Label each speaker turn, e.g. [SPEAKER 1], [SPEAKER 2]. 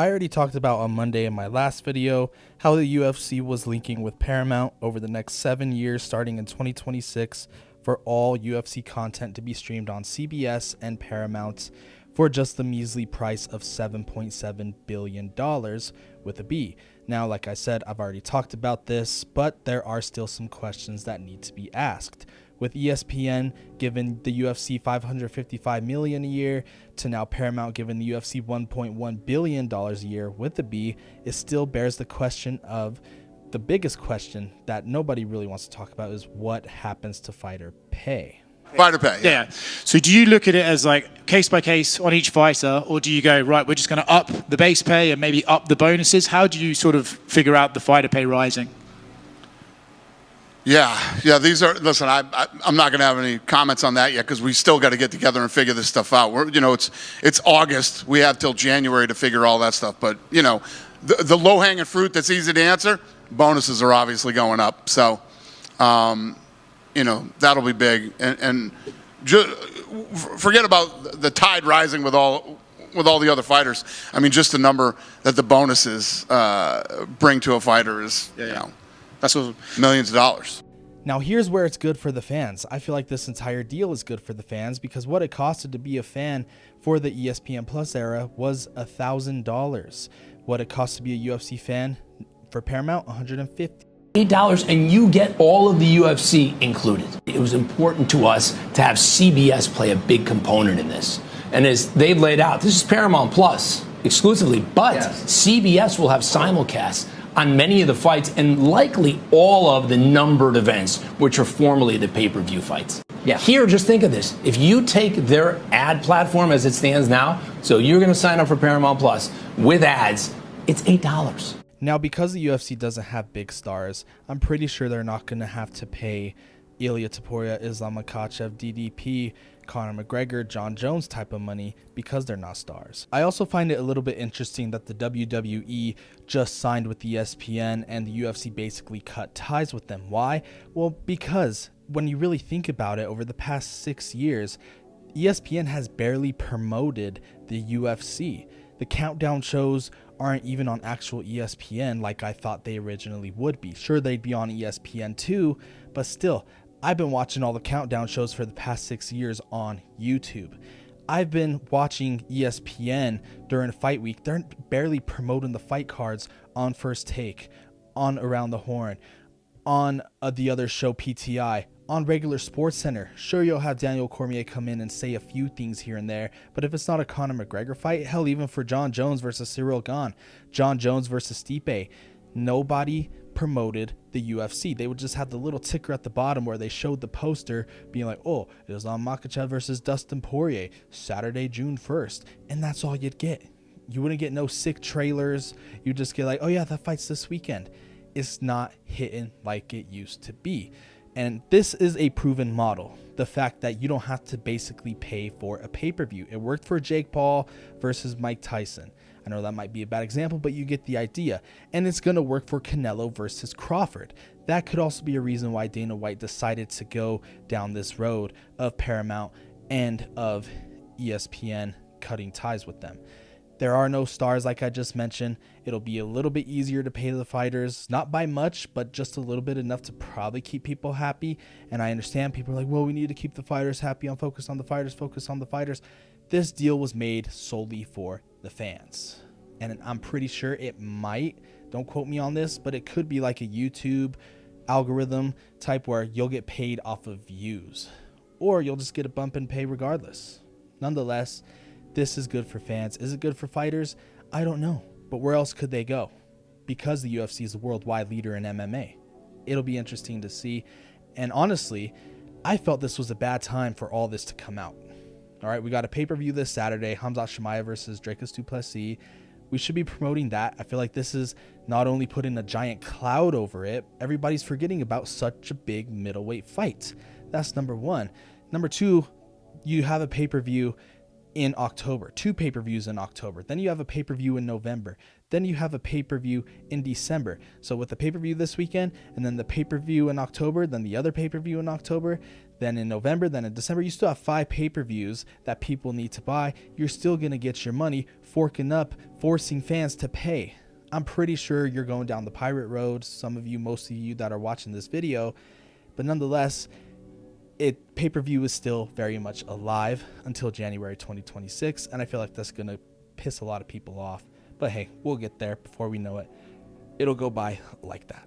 [SPEAKER 1] I already talked about on Monday in my last video how the UFC was linking with Paramount over the next 7 years starting in 2026 for all UFC content to be streamed on CBS and Paramount for just the measly price of $7.7 billion with a B. Now, like I said, I've already talked about this, but there are still some questions that need to be asked. With ESPN giving the UFC $555 million a year to now Paramount giving the UFC $1.1 billion a year with a B, it still bears the question of the biggest question that nobody really wants to talk about is what happens to fighter pay.
[SPEAKER 2] Fighter pay.
[SPEAKER 3] Yeah. So do you look at it as like case by case on each fighter, or do you go, right, we're just going to up the base pay and maybe up the bonuses? How do you sort of figure out the fighter pay rising?
[SPEAKER 2] Yeah. These are. Listen, I'm not going to have any comments on that yet because we still got to get together and figure this stuff out. It's August. We have till January to figure all that stuff. But the low hanging fruit that's easy to answer. Bonuses are obviously going up. So, that'll be big. And just forget about the tide rising with all the other fighters. I mean, just the number that the bonuses bring to a fighter is, that's millions of dollars.
[SPEAKER 1] Now, here's where it's good for the fans. I feel like this entire deal is good for the fans because what it costed to be a fan for the ESPN Plus era was $1,000. What it cost to be a UFC fan for Paramount, $150.
[SPEAKER 4] $8 and you get all of the UFC included. It was important to us to have CBS play a big component in this. And as they've laid out, this is Paramount Plus exclusively, but yes, CBS will have simulcasts on many of the fights and likely all of the numbered events, which are formerly the pay-per-view fights. Yeah. Here, just think of this. If you take their ad platform as it stands now, so you're going to sign up for Paramount Plus with ads, it's $8.
[SPEAKER 1] Now, because the UFC doesn't have big stars, I'm pretty sure they're not going to have to pay Ilia Topuria, Islam Makhachev, DDP, Conor McGregor, John Jones type of money because they're not stars. I also find it a little bit interesting that the WWE just signed with ESPN and the UFC basically cut ties with them. Why? Well, because when you really think about it, over the past 6 years, ESPN has barely promoted the UFC. The countdown shows aren't even on actual ESPN like I thought they originally would be. Sure, they'd be on ESPN too, but still, I've been watching all the countdown shows for the past 6 years on YouTube. I've been watching ESPN during Fight Week. They're barely promoting the fight cards on First Take, on Around the Horn, on the other show PTI, on regular Sports Center. Sure, you'll have Daniel Cormier come in and say a few things here and there, but if it's not a Conor McGregor fight, hell, even for John Jones versus Cyril Gane, John Jones versus Stipe, nobody promoted the UFC. They would just have the little ticker at the bottom where they showed the poster being like, oh, Islam Makhachev versus Dustin Poirier, Saturday, June 1st. And that's all you'd get. You wouldn't get no sick trailers. You just get like, oh yeah, that fight's this weekend. It's not hitting like it used to be. And this is a proven model. The fact that you don't have to basically pay for a pay-per-view. It worked for Jake Paul versus Mike Tyson. I know that might be a bad example, but you get the idea. And it's going to work for Canelo versus Crawford. That could also be a reason why Dana White decided to go down this road of Paramount and of ESPN cutting ties with them. There are no stars like I just mentioned. It'll be a little bit easier to pay the fighters, not by much, but just a little bit, enough to probably keep people happy. And I understand people are like, well, we need to keep the fighters happy. I'm focused on the fighters, focus on the fighters. This deal was made solely for the fans. And I'm pretty sure it might, don't quote me on this, but it could be like a YouTube algorithm type where you'll get paid off of views, or you'll just get a bump in pay regardless. Nonetheless, this is good for fans. Is it good for fighters? I don't know. But where else could they go? Because the UFC is a worldwide leader in MMA. It'll be interesting to see. And honestly, I felt this was a bad time for all this to come out. All right, we got a pay-per-view this Saturday, Khamzat Chimaev versus Dricus du Plessis. We should be promoting that. I feel like this is not only putting a giant cloud over it, everybody's forgetting about such a big middleweight fight. That's number one. Number two, you have a pay-per-view in October, 2 pay-per-views in October. Then you have a pay-per-view in November. Then you have a pay-per-view in December. So with the pay-per-view this weekend, and then the pay-per-view in October, then the other pay-per-view in October, then in November, then in December, you still have 5 pay-per-views that people need to buy. You're still going to get your money forking up, forcing fans to pay. I'm pretty sure you're going down the pirate road, some of you, most of you that are watching this video, but nonetheless, pay-per-view is still very much alive until January 2026, and I feel like that's going to piss a lot of people off. But hey, we'll get there before we know it. It'll go by like that.